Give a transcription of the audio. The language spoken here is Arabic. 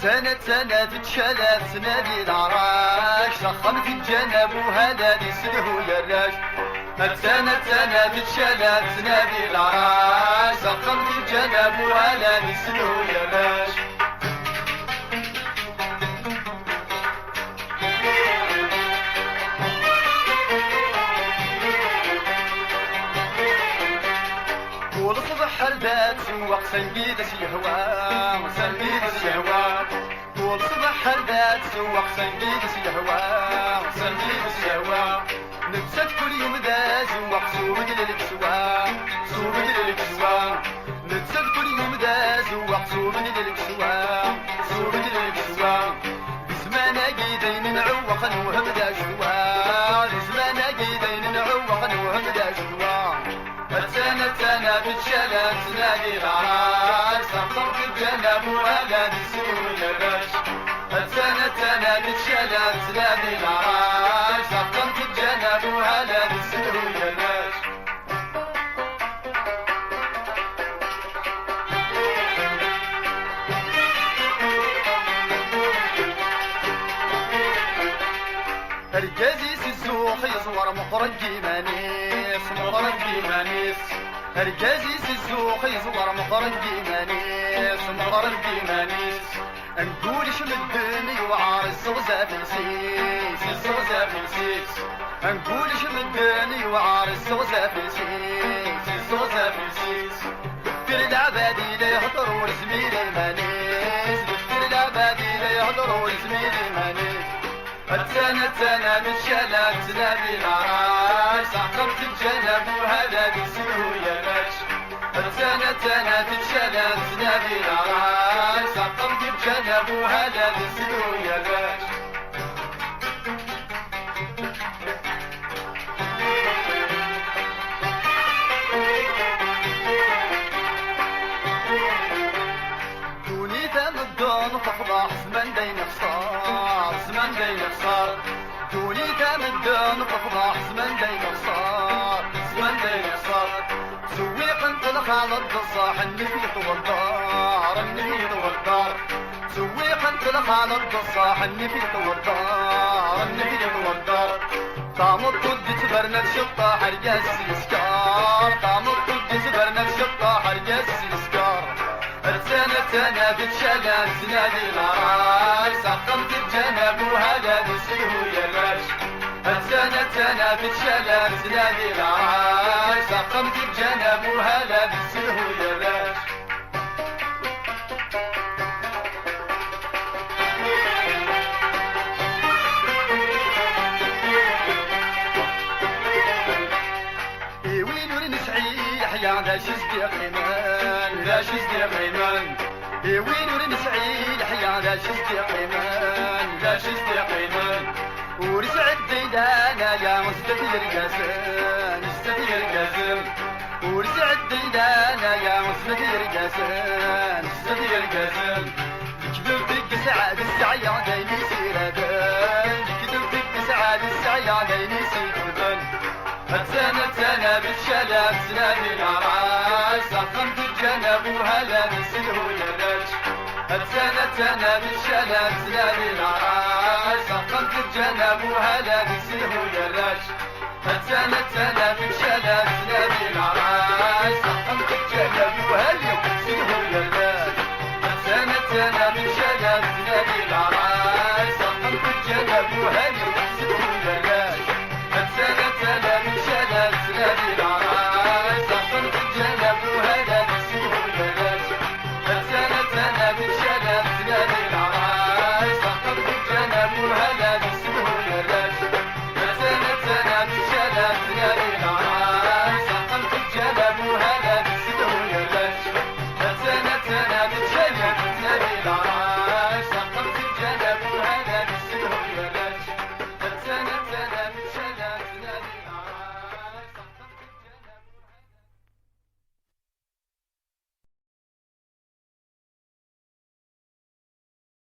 سنة تتشالت سنادي العراش سخن في الجنب وهذا دي سده يراش سنة تتشالت سنادي العراش سخن في الجنب وهذا دي سده يراش والصبح هردات سواق سنقيد سيهوا سنقيد سيهوا والصبح هردات سواق سنقيد سيهوا سنقيد سيهوا نفسك كل يوم ذا سواق سوق للكسوا سوق للكسوا نفسك كل يوم ذا سواق سوق للكسوا سوق للكسوا بسمانا قيدين نعوق نوهم ذا شوا بسمانا قيدين نعوق نوهم ذا شوا سنة بتشالت سنادي العراش سخن في الجنب وهذا نسيو يراش سنة بتشالت سنادي العراش سخن في الجنب وهذا نسيو يراش الجازيس الزوخ يصور مخرج مانيس مخرج مانيس الجازيس الزوخ يصور مخرج مانيس مخرج مانيس نقولش من الدنيا وعار الزغزة في السيس الزغزة في السيس نقولش من الدنيا وعار الزغزة في السيس الزغزة في السيس دفتر العبادي لا يهضروا لزميل المانيس دفتر العبادي لا يهضروا لزميل المانيس سنة بتشالت سنادي العراش سخرت الجنب وهذا بيسيو يراش سنة بتشالت سنادي العراش سخرت الجنب وهذا بيسيو يراش دوني دام الدون تفضح زمن دين خسار زمن دين خسار دوني دام الدون تفضح زمن دين خسار زمن دين خسار سويق انت الخالد الصاح النفيط والدار النفيط والدار سويق انت الخالد الصاح النفيط والدار النفيط والدار طعم الطد تبرنا الشطة حرقاس السكار طعم الطد تبرنا الشطة حرقاس السكار سنة بتشالت سنادي العراش سخنت الجنب وهذا نسيه يراش سنة بتشالت سنادي العراش سخنت الجنب وهذا نسيه يراش وين نسعي يحيى لا شزدي قيمان لا شزدي قيمان وين نسعي يحيى لا شزدي قيمان لا شزدي قيمان ورسعد ديدانا يا مستدير قاسم مستدير قاسم ورسعد ديدانا يا مستدير قاسم مستدير قاسم كذبتك سعاد السعي ديني سيرابان كذبتك سعاد السعي ديني سيرابان سنة بتشالت سنادي العراش سخنت الجنب وهلا نسيه يراش سنة بتشالت سنادي العراش سخنت الجنب وهلا نسيه يراش سنة بتشالت سنادي العراش سخنت الجنب وهلا نسيه يراش سنة